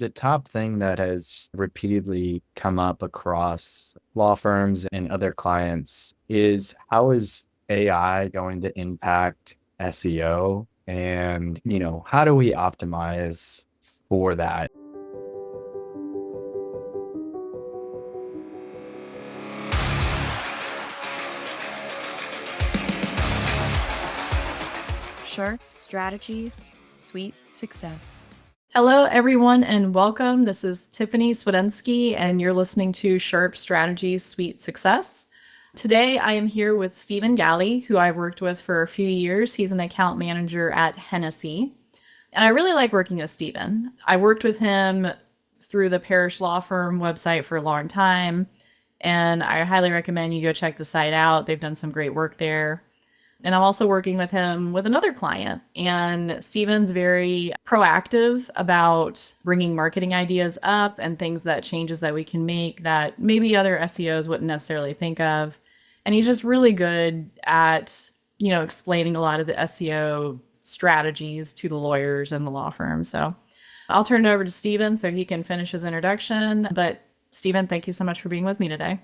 The top thing that has repeatedly come up across law firms and other clients is how is AI going to impact SEO? And, how do we optimize for that? Sharp strategies, sweet success. Hello, everyone, and welcome. This is Tiffany Swedensky, and you're listening to Sharp Strategies, Sweet Success. Today, I am here with Steven Galli, who I've worked with for a few years. He's an account manager at Hennessy, and I really like working with Steven. I worked with him through the Parish Law Firm website for a long time, and I highly recommend you go check the site out. They've done some great work there. And I'm also working with him with another client. And Steven's very proactive about bringing marketing ideas up and changes that we can make that maybe other SEOs wouldn't necessarily think of. And he's just really good at, explaining a lot of the SEO strategies to the lawyers and the law firm. So I'll turn it over to Steven so he can finish his introduction. But Steven, thank you so much for being with me today.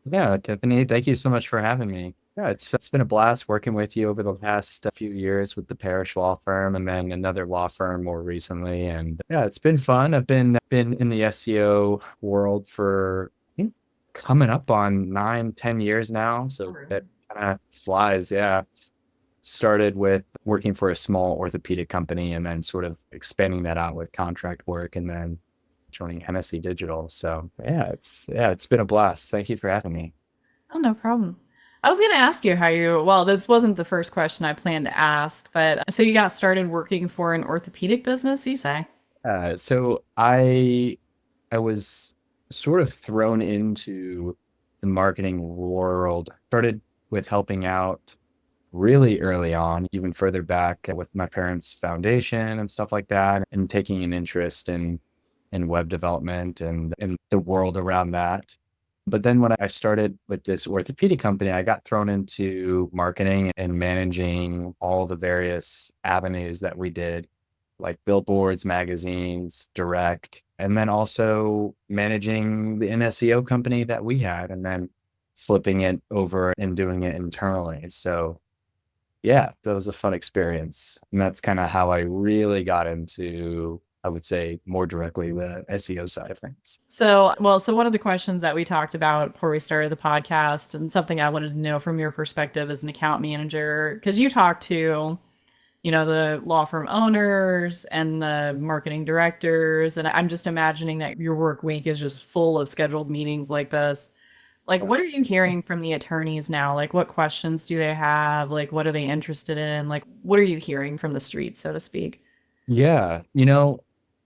Yeah, Tiffany, thank you so much for having me. Yeah, it's been a blast working with you over the past few years with the Parish Law Firm and then another law firm more recently. And yeah, it's been fun. I've been in the SEO world for I think coming up on 9, 10 years now. So that kind of flies. Yeah. Started with working for a small orthopedic company and then sort of expanding that out with contract work and then joining Hennessy Digital. So it's been a blast. Thank you for having me. Oh, no problem. I was going to ask you well, this wasn't the first question I planned to ask, but so you got started working for an orthopedic business, you say? So I was sort of thrown into the marketing world. Started with helping out really early on, even further back with my parents' foundation and stuff like that, and taking an interest in web development and in the world around that. But then when I started with this orthopedic company, I got thrown into marketing and managing all the various avenues that we did, like billboards, magazines, direct, and then also managing an SEO company that we had and then flipping it over and doing it internally. So yeah, that was a fun experience. And that's kind of how I really got into, I would say, more directly the SEO side of things. So one of the questions that we talked about before we started the podcast, and something I wanted to know from your perspective as an account manager, because you talk to, the law firm owners and the marketing directors, and I'm just imagining that your work week is just full of scheduled meetings like this. Like, what are you hearing from the attorneys now? Like, what questions do they have? Like, what are they interested in? Like, what are you hearing from the streets, so to speak? Yeah,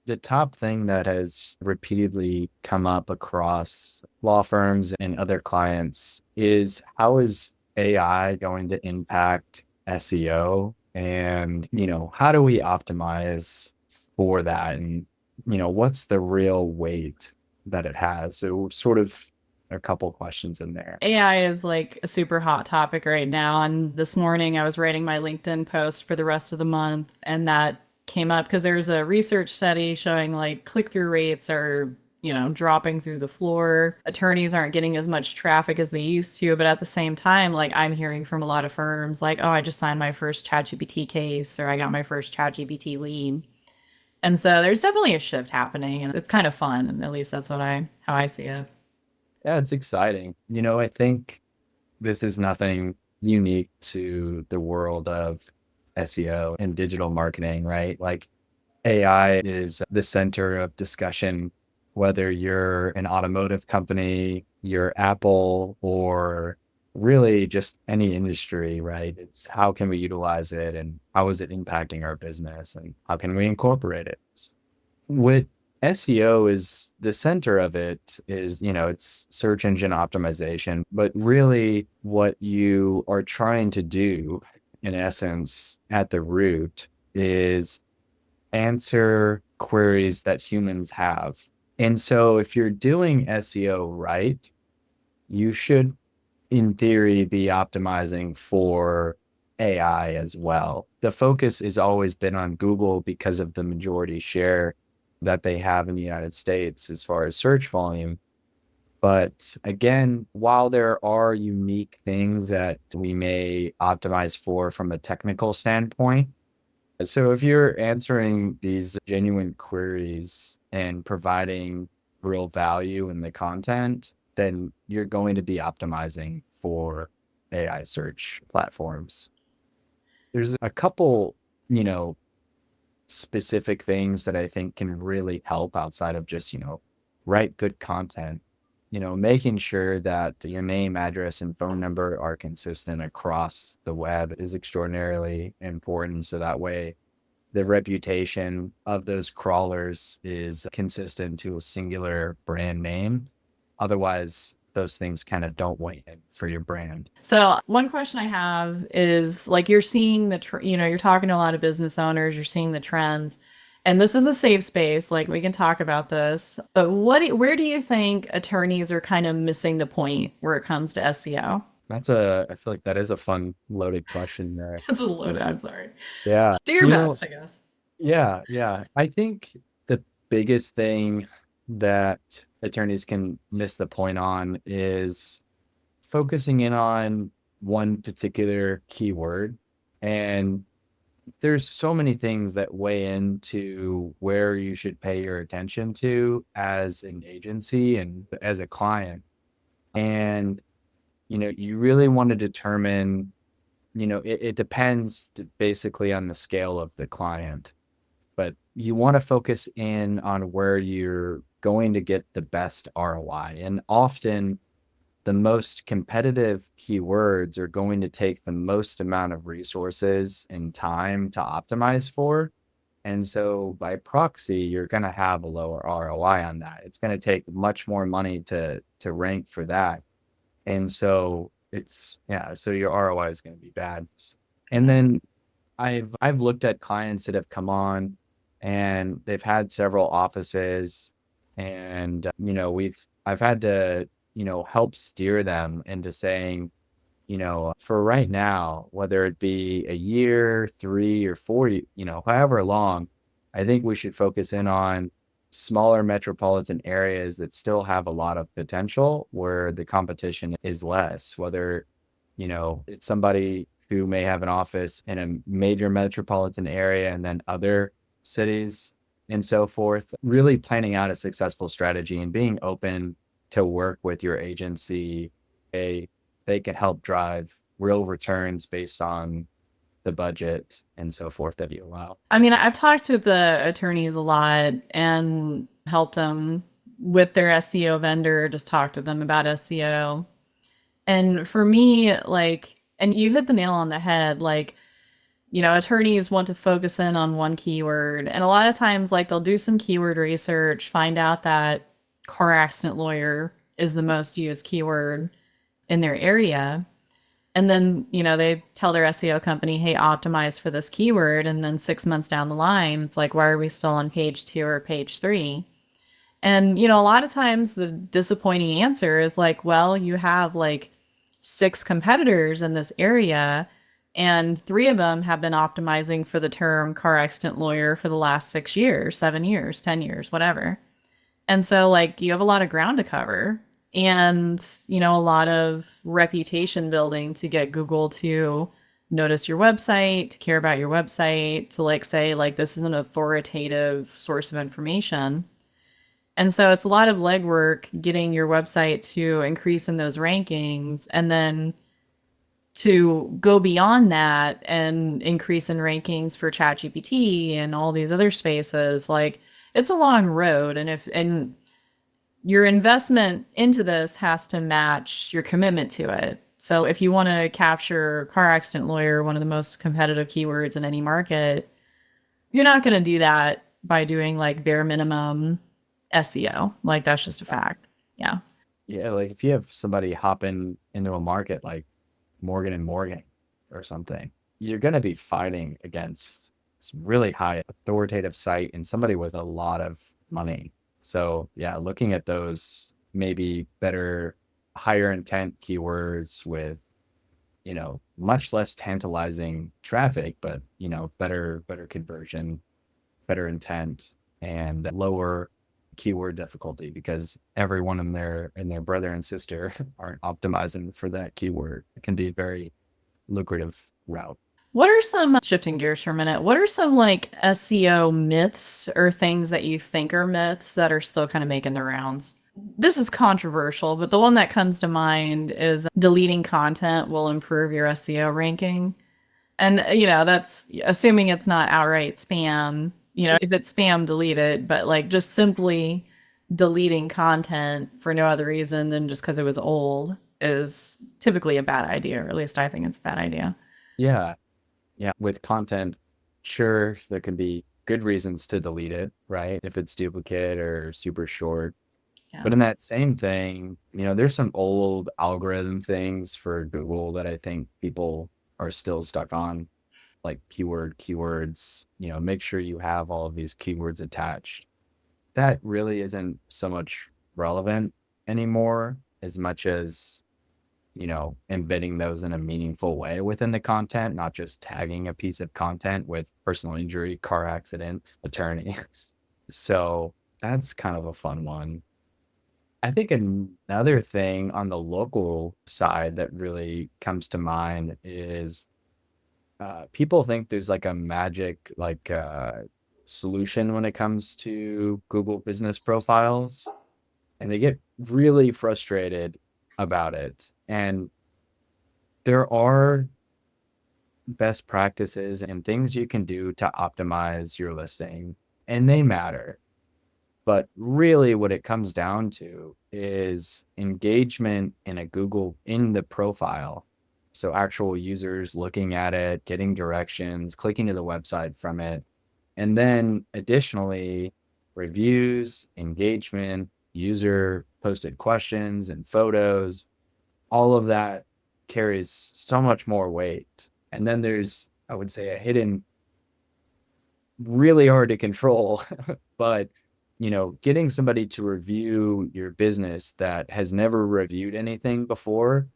the top thing that has repeatedly come up across law firms and other clients is how is AI going to impact SEO? And, how do we optimize for that? And, what's the real weight that it has? So sort of a couple questions in there. AI is like a super hot topic right now. And this morning I was writing my LinkedIn post for the rest of the month, and that came up because there's a research study showing like click-through rates are, dropping through the floor. Attorneys aren't getting as much traffic as they used to, but at the same time, like I'm hearing from a lot of firms like, oh, I just signed my first ChatGPT case or I got my first ChatGPT lead. And so there's definitely a shift happening and it's kind of fun. And at least that's how I see it. Yeah, it's exciting. I think this is nothing unique to the world of SEO and digital marketing, right? Like AI is the center of discussion, whether you're an automotive company, you're Apple, or really just any industry, right? It's how can we utilize it and how is it impacting our business and how can we incorporate it? What SEO is the center of it is, it's search engine optimization, but really what you are trying to do in essence at the root is answer queries that humans have. And so if you're doing SEO right, you should in theory be optimizing for AI as well. The focus has always been on Google because of the majority share, that they have in the United States as far as search volume. But again, while there are unique things that we may optimize for from a technical standpoint, so if you're answering these genuine queries and providing real value in the content, then you're going to be optimizing for AI search platforms. There's a couple, you know, specific things that I think can really help outside of just, write good content. Making sure that your name, address, and phone number are consistent across the web is extraordinarily important. So that way, the reputation of those crawlers is consistent to a singular brand name. Otherwise, those things kind of don't weigh in for your brand. So one question I have is like you're seeing you're talking to a lot of business owners, you're seeing the trends. And this is a safe space, like we can talk about this. But where do you think attorneys are kind of missing the point where it comes to SEO? I feel like that is a fun loaded question there. That's a load, I'm sorry. Yeah. Do your best, I guess. Yeah. I think the biggest thing that attorneys can miss the point on is focusing in on one particular keyword. And there's so many things that weigh into where you should pay your attention to as an agency and as a client. And, you really want to determine, it depends basically on the scale of the client, but you want to focus in on where you're going to get the best ROI. And often the most competitive keywords are going to take the most amount of resources and time to optimize for. And so by proxy, you're going to have a lower ROI on that. It's going to take much more money to rank for that. And so so your ROI is going to be bad. And then I've looked at clients that have come on and they've had several offices, and I've had to help steer them into saying, for right now, whether it be a year, 3 or 4, however long, I think we should focus in on smaller metropolitan areas that still have a lot of potential where the competition is less, whether, it's somebody who may have an office in a major metropolitan area and then other cities and so forth. Really planning out a successful strategy and being open to work with your agency. They can help drive real returns based on the budget and so forth that you allow. I mean, I've talked to the attorneys a lot and helped them with their SEO vendor, just talked to them about SEO. And for me, like, and you hit the nail on the head, like, attorneys want to focus in on one keyword. And a lot of times, like, they'll do some keyword research, find out that car accident lawyer is the most used keyword in their area. And then, they tell their SEO company, hey, optimize for this keyword. And then 6 months down the line, it's like, why are we still on page 2 or page 3? And, a lot of times the disappointing answer is like, well, you have like 6 competitors in this area, and 3 of them have been optimizing for the term car accident lawyer for the last 6 years, 7 years, 10 years, whatever. And so, like, you have a lot of ground to cover and, a lot of reputation building to get Google to notice your website, to care about your website, to like say, like, this is an authoritative source of information. And so it's a lot of legwork getting your website to increase in those rankings, and then to go beyond that and increase in rankings for ChatGPT and all these other spaces. Like, it's a long road. And your investment into this has to match your commitment to it. So if you want to capture car accident lawyer, one of the most competitive keywords in any market, you're not going to do that by doing like bare minimum SEO. Like, that's just a fact. Yeah. Yeah, like if you have somebody hopping into a market like Morgan and Morgan or something, you're going to be fighting against some really high authoritative site and somebody with a lot of money. So yeah, looking at those maybe better, higher intent keywords with, much less tantalizing traffic, but, better conversion, better intent, and lower keyword difficulty because everyone and their brother and sister aren't optimizing for that keyword. It can be a very lucrative route. What are some, shifting gears for a minute, what are some like SEO myths or things that you think are myths that are still kind of making the rounds? This is controversial, but the one that comes to mind is deleting content will improve your SEO ranking. And, that's assuming it's not outright spam. If it's spam, delete it. But like just simply deleting content for no other reason than just because it was old is typically a bad idea, or at least I think it's a bad idea. Yeah. Yeah. With content, sure, there can be good reasons to delete it, right? If it's duplicate or super short. Yeah. But in that same thing, there's some old algorithm things for Google that I think people are still stuck on, like keywords, make sure you have all of these keywords attached. That really isn't so much relevant anymore as much as, embedding those in a meaningful way within the content, not just tagging a piece of content with personal injury, car accident, attorney. So that's kind of a fun one. I think another thing on the local side that really comes to mind is people think there's like a magic solution when it comes to Google business profiles, and they get really frustrated about it. And there are best practices and things you can do to optimize your listing, and they matter. But really, what it comes down to is engagement in the profile. So, actual users looking at it, getting directions, clicking to the website from it. And then additionally, reviews, engagement, user posted questions and photos, all of that carries so much more weight. And then there's, I would say, a hidden, really hard to control, but getting somebody to review your business that has never reviewed anything before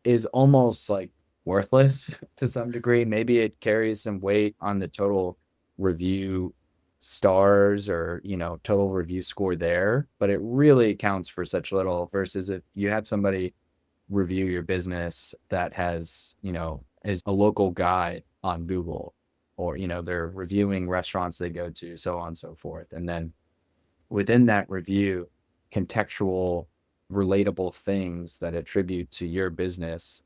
is almost like worthless to some degree. Maybe it carries some weight on the total review stars or, total review score there, but it really counts for such little versus if you have somebody review your business that is a local guide on Google, or, they're reviewing restaurants they go to, so on and so forth. And then within that review, contextual, relatable things that attribute to your business,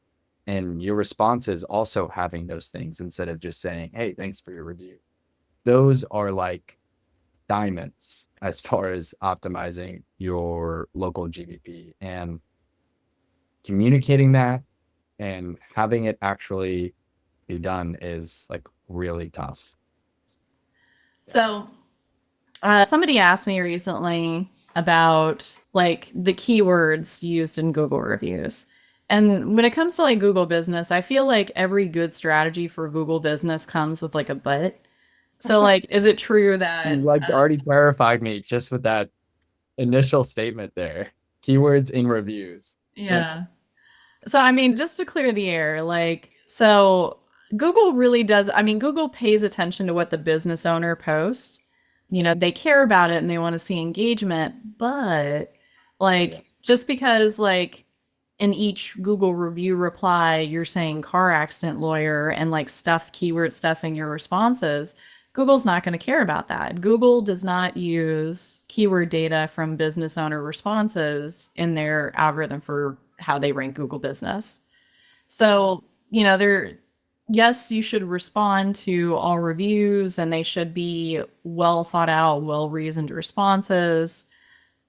and your responses also having those things instead of just saying, hey, thanks for your review. Those are like diamonds as far as optimizing your local GBP, and communicating that and having it actually be done is like really tough. Yeah. So, somebody asked me recently about like the keywords used in Google reviews. And when it comes to like Google business, I feel like every good strategy for Google business comes with like a but. So, like, is it true You that, like already clarified me just with that initial statement there. Keywords in reviews. Like, yeah. So, I mean, just to clear the air, like, so Google really does, I mean, Google pays attention to what the business owner posts. They care about it and they want to see engagement, but yeah, like, just because, like, in each Google review reply, you're saying car accident lawyer and like stuff, keyword stuff in your responses, Google's not going to care about that. Google does not use keyword data from business owner responses in their algorithm for how they rank Google business. So, they're, yes, you should respond to all reviews and they should be well thought out, well reasoned responses.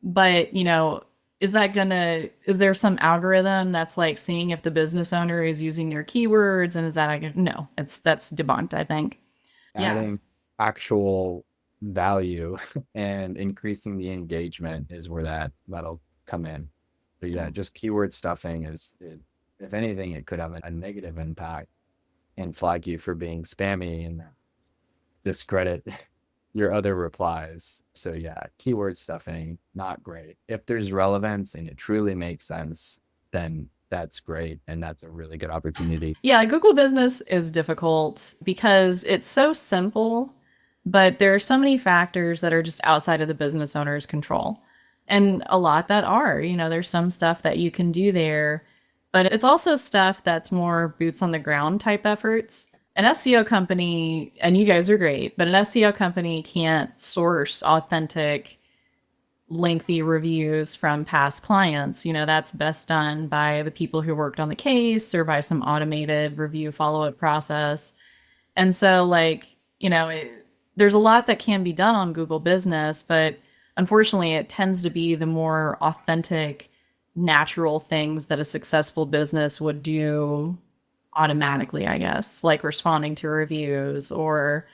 But, is there some algorithm that's like seeing if the business owner is using their keywords, and is that, no, that's debunked, I think. Yeah. adding actual value and increasing the engagement is where that'll come in. But yeah, just keyword stuffing if anything, it could have a negative impact and flag you for being spammy and discredit your other replies. So yeah, keyword stuffing, not great. If there's relevance and it truly makes sense, then that's great. And that's a really good opportunity. Yeah, Google Business is difficult because it's so simple But there are so many factors that are just outside of the business owner's control. And a lot that are, there's some stuff that you can do there, but it's also stuff that's more boots on the ground type efforts. An SEO company, and you guys are great, but an SEO company can't source authentic, lengthy reviews from past clients. That's best done by the people who worked on the case or by some automated review follow up process. And so, there's a lot that can be done on Google Business, but unfortunately, it tends to be the more authentic, natural things that a successful business would do automatically, I guess, like responding to reviews or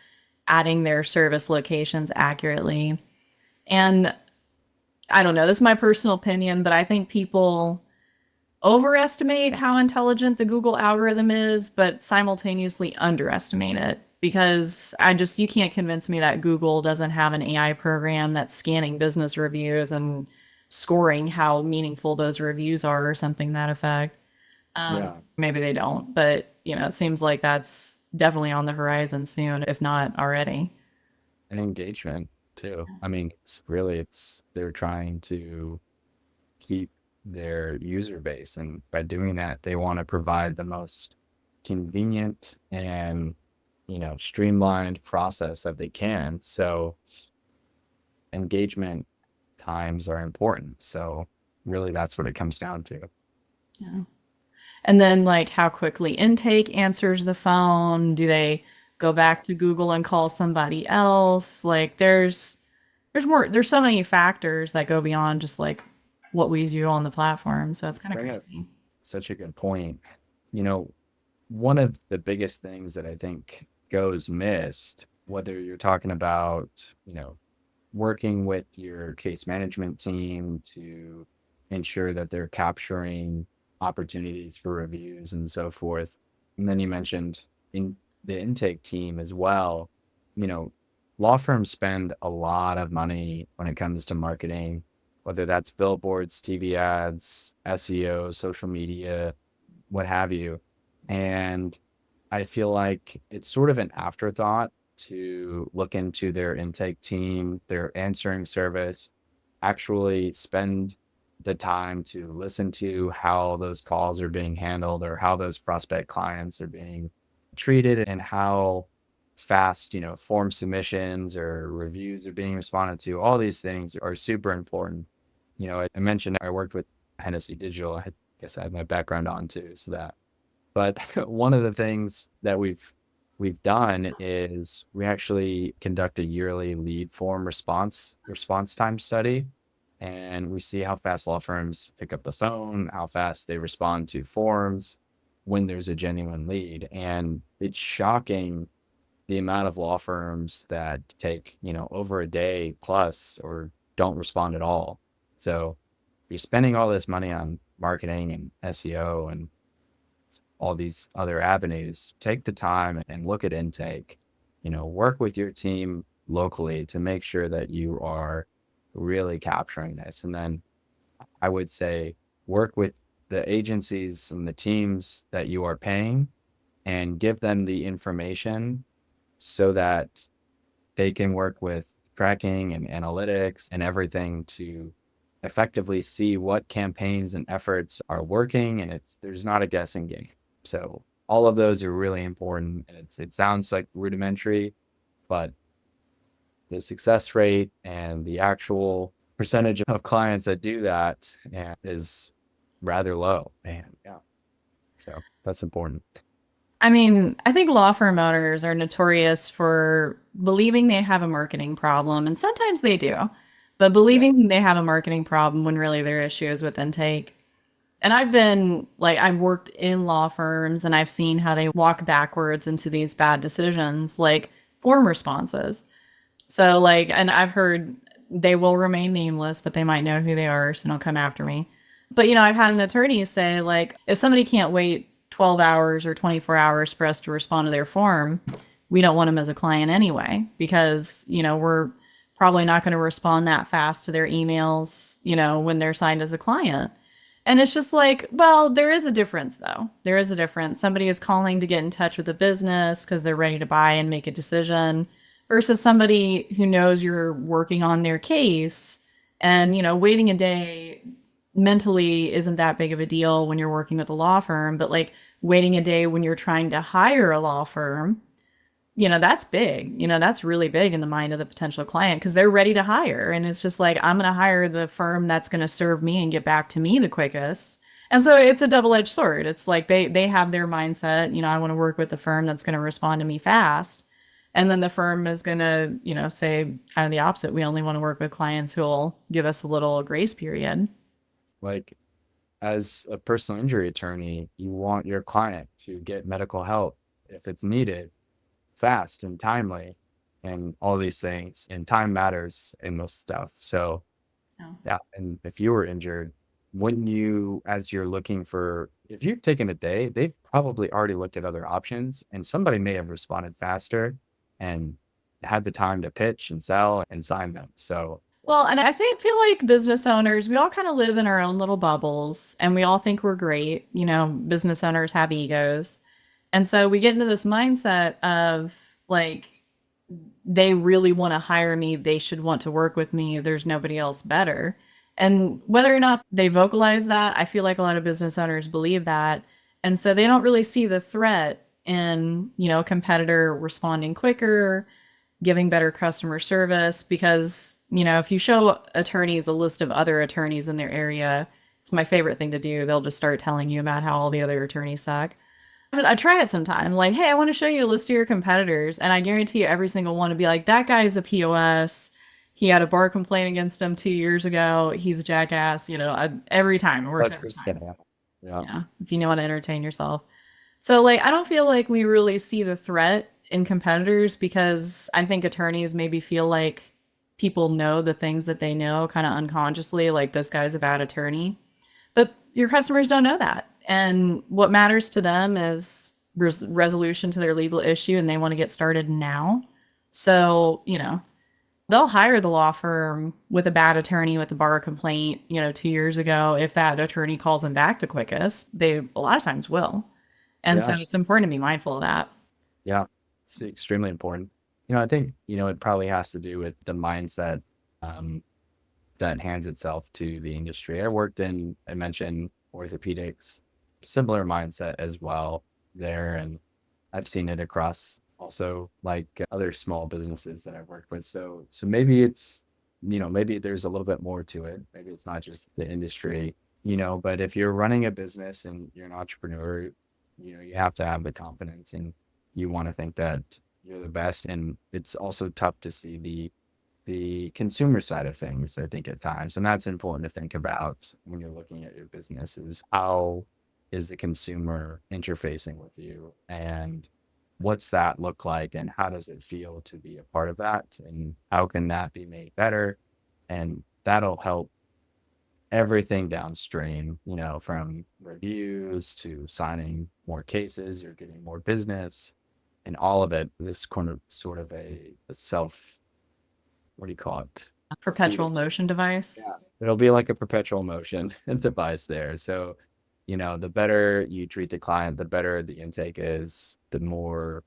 adding their service locations accurately. And I don't know, this is my personal opinion, but I think people overestimate how intelligent the Google algorithm is, but simultaneously underestimate it because you can't convince me that Google doesn't have an AI program that's scanning business reviews and scoring how meaningful those reviews are or something to that effect. Yeah. Maybe they don't, but it seems like that's definitely on the horizon soon, if not already. And engagement too. I mean, they're trying to keep their user base. And by doing that, they want to provide the most convenient and, streamlined process that they can. So engagement times are important. So really that's what it comes down to. Yeah. And then like how quickly intake answers the phone. Do they go back to Google and call somebody else? Like there's so many factors that go beyond just like what we do on the platform. So it's kind of Bring up crazy. such a good point. You know, one of the biggest things that I think goes missed, whether you're talking about, working with your case management team to ensure that they're capturing opportunities for reviews and so forth. And then you mentioned in the intake team as well, you know, law firms spend a lot of money when it comes to marketing, whether that's billboards, TV ads, SEO, social media, what have you. And I feel like it's sort of an afterthought to look into their intake team, their answering service, actually spend the time to listen to how those calls are being handled or how those prospect clients are being treated and how fast, form submissions or reviews are being responded to. All these things are super important. I mentioned I worked with Hennessy Digital. I guess I have my background on too, so that. But one of the things that we've done is we actually conduct a yearly lead form response time study, and we see how fast law firms pick up the phone, how fast they respond to forms when there's a genuine lead. And it's shocking the amount of law firms that take, over a day plus or don't respond at all. So you're spending all this money on marketing and SEO and all these other avenues. Take the time and look at intake. Work with your team locally to make sure that you are really capturing this. And then I would say work with the agencies and the teams that you are paying and give them the information so that they can work with tracking and analytics and everything to effectively see what campaigns and efforts are working, and there's not a guessing game. So all of those are really important, and it sounds like rudimentary, but the success rate and the actual percentage of clients that do that is rather low. Man, yeah. So that's important. I mean, I think law firm owners are notorious for believing they have a marketing problem, and sometimes they do, but Yeah. believing they have a marketing problem when really their issue is with intake. And I've worked in law firms and I've seen how they walk backwards into these bad decisions, like form responses. So, and I've heard they will remain nameless, but they might know who they are, so don't come after me. But, I've had an attorney say, like, if somebody can't wait 12 hours or 24 hours for us to respond to their form, we don't want them as a client anyway, because, we're probably not going to respond that fast to their emails, when they're signed as a client. And it's just like, well, there is a difference, though. There is a difference. Somebody is calling to get in touch with the business because they're ready to buy and make a decision versus somebody who knows you're working on their case and, waiting a day mentally isn't that big of a deal when you're working with a law firm, but like waiting a day when you're trying to hire a law firm, that's big. That's really big in the mind of the potential client because they're ready to hire. And it's just like, I'm going to hire the firm that's going to serve me and get back to me the quickest. And so it's a double-edged sword. It's like they have their mindset, I want to work with the firm that's going to respond to me fast. And then the firm is going to, say kind of the opposite. We only want to work with clients who'll give us a little grace period. Like, as a personal injury attorney, you want your client to get medical help if it's needed, fast and timely, and all these things. And time matters in most stuff. So, Oh. yeah. And if you were injured, wouldn't you, as you're looking for, if you've taken a day, they've probably already looked at other options, and somebody may have responded faster and had the time to pitch and sell and sign them. So, Well, and feel like business owners, we all kind of live in our own little bubbles and we all think we're great. Business owners have egos. And so we get into this mindset of like, they really want to hire me. They should want to work with me. There's nobody else better. And whether or not they vocalize that, I feel like a lot of business owners believe that. And so they don't really see the threat in, a competitor responding quicker, giving better customer service because, if you show attorneys a list of other attorneys in their area, it's my favorite thing to do. They'll just start telling you about how all the other attorneys suck. I try it sometime. Like, hey, I want to show you a list of your competitors. And I guarantee you every single one will be like, that guy is a POS. He had a bar complaint against him 2 years ago. He's a jackass. Every time. It works every time. yeah. Yeah. If you know how to entertain yourself. So, like, I don't feel like we really see the threat in competitors because I think attorneys maybe feel like people know the things that they know kind of unconsciously, like this guy's a bad attorney. But your customers don't know that. And what matters to them is resolution to their legal issue and they want to get started now. So, they'll hire the law firm with a bad attorney with a bar complaint, 2 years ago. If that attorney calls them back the quickest, they a lot of times will. And so Yeah. it's important to be mindful of that. Yeah. It's extremely important. I think, it probably has to do with the mindset um, that hands itself to the industry. I mentioned orthopedics, similar mindset as well there. And I've seen it across also like other small businesses that I've worked with. So maybe maybe there's a little bit more to it. Maybe it's not just the industry, but if you're running a business and you're an entrepreneur, you have to have the confidence and you want to think that you're the best. And it's also tough to see the consumer side of things, I think, at times. And that's important to think about when you're looking at your business is how is the consumer interfacing with you and what's that look like and how does it feel to be a part of that and how can that be made better? And that'll help everything downstream, from reviews to signing more cases, you're getting more business and all of it. This kind of sort of a self, what do you call it? Perpetual Feeding. motion device. Yeah. It'll be like a perpetual motion device there. So, the better you treat the client, the better the intake is, the more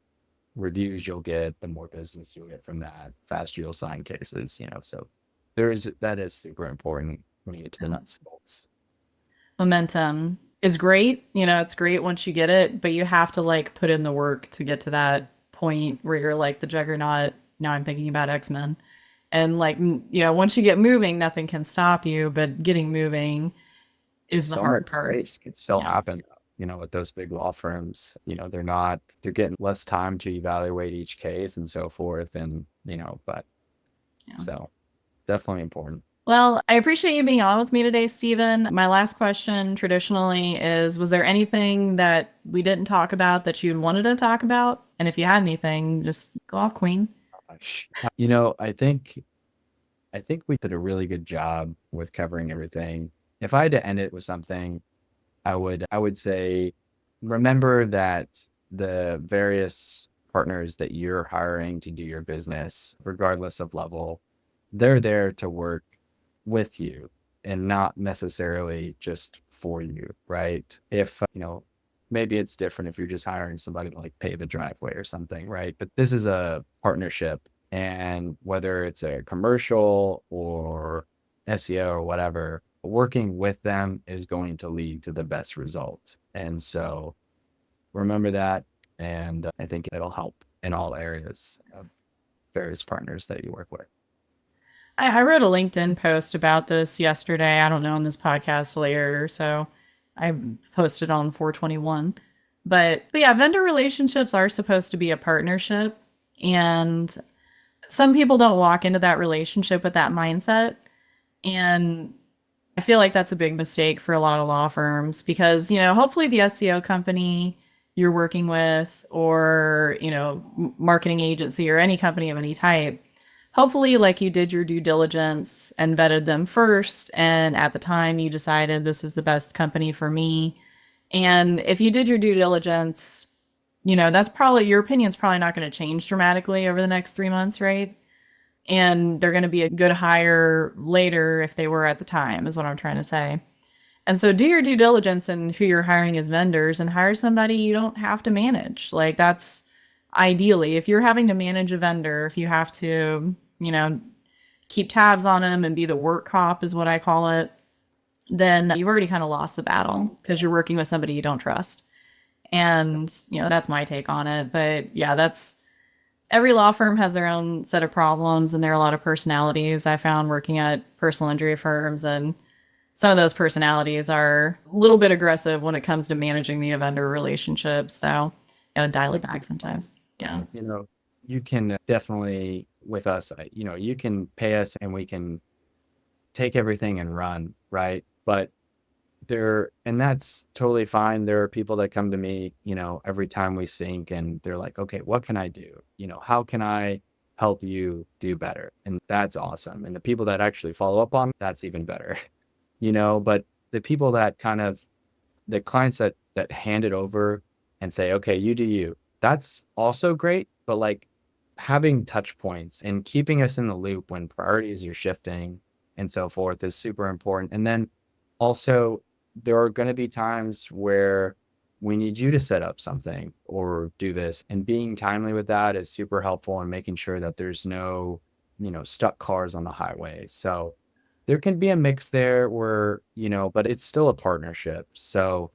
reviews you'll get, the more business you'll get from that, faster you'll sign cases, so that is super important when you get to the nuts and bolts. Momentum is great. It's great once you get it, but you have to like put in the work to get to that point where you're like the juggernaut. Now I'm thinking about X-Men. And like, once you get moving, nothing can stop you, but getting moving is the So much hard part. space can still Yeah. happen, with those big law firms, they're getting less time to evaluate each case and so forth. And, but Yeah. so definitely important. Well, I appreciate you being on with me today, Stephen. My last question traditionally is, was there anything that we didn't talk about that you wanted to talk about? And if you had anything, just go off, Queen. Gosh. I think we did a really good job with covering everything. If I had to end it with something, I would say remember that the various partners that you're hiring to do your business, regardless of level, they're there to work with you and not necessarily just for you, right? If, maybe it's different if you're just hiring somebody to like pave a driveway or something, right? But this is a partnership And whether it's a commercial or SEO or whatever, working with them is going to lead to the best results. And so remember that. And I think it'll help in all areas of various partners that you work with. I wrote a LinkedIn post about this yesterday. I don't know, on this podcast later. So I posted on 421. But yeah, vendor relationships are supposed to be a partnership. And some people don't walk into that relationship with that mindset. And I feel like that's a big mistake for a lot of law firms because, hopefully the SEO company you're working with or, marketing agency or any company of any type, hopefully like you did your due diligence and vetted them first. And at the time you decided this is the best company for me. And if you did your due diligence, that's probably your opinion's probably not going to change dramatically over the next 3 months, right? And they're going to be a good hire later if they were at the time, is what I'm trying to say. And so do your due diligence in who you're hiring as vendors and hire somebody you don't have to manage. Like that's ideally, if you're having to manage a vendor, if you have to, keep tabs on them and be the work cop is what I call it, then you've already kind of lost the battle because you're working with somebody you don't trust. And, that's my take on it. But yeah, that's every law firm has their own set of problems and there are a lot of personalities I found working at personal injury firms, and some of those personalities are a little bit aggressive when it comes to managing the vendor relationship. So gotta dial it back sometimes. Yeah. You can definitely with us, you can pay us and we can take everything and run, right? But and that's totally fine. There are people that come to me, every time we sync and they're like, okay, what can I do? How can I help you do better? And that's awesome. And the people that actually follow up on, that's even better, but the people that the clients that hand it over and say, okay, you do you, that's also great. But like having touch points and keeping us in the loop when priorities are shifting and so forth is super important. And then also, there are going to be times where we need you to set up something or do this, and being timely with that is super helpful and making sure that there's no, stuck cars on the highway. So there can be a mix there where, but it's still a partnership. So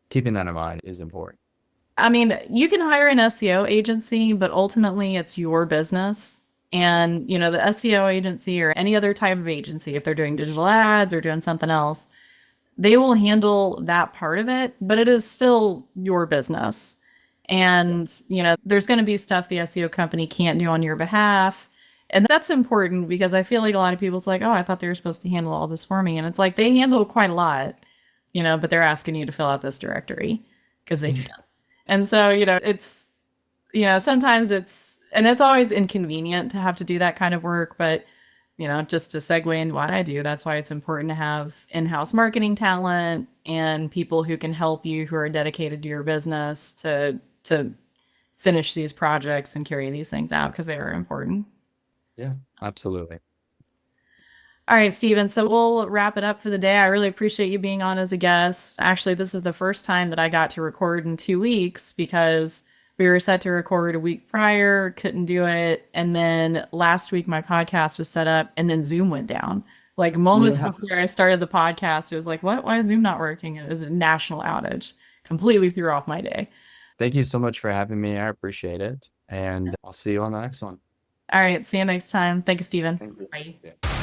keeping that in mind is important. I mean, you can hire an SEO agency, but ultimately it's your business. And, the SEO agency or any other type of agency, if they're doing digital ads or doing something else, they will handle that part of it, but it is still your business. And, there's going to be stuff the SEO company can't do on your behalf. And that's important because I feel like a lot of people, it's like, oh, I thought they were supposed to handle all this for me. And it's like they handle quite a lot, but they're asking you to fill out this directory because they can. And so, it's, sometimes and it's always inconvenient to have to do that kind of work, but just to segue into what I do, that's why it's important to have in-house marketing talent and people who can help you, who are dedicated to your business to finish these projects and carry these things out because they are important. Yeah, absolutely. All right, Steven. So we'll wrap it up for the day. I really appreciate you being on as a guest. Actually, this is the first time that I got to record in 2 weeks because we were set to record a week prior, couldn't do it. And then last week, my podcast was set up and then Zoom went down. Like moments before I started the podcast, it was like, what? Why is Zoom not working? It was a national outage. Completely threw off my day. Thank you so much for having me. I appreciate it. And I'll see you on the next one. All right. See you next time. Thank you, Steven. Thank you. Bye. Yeah.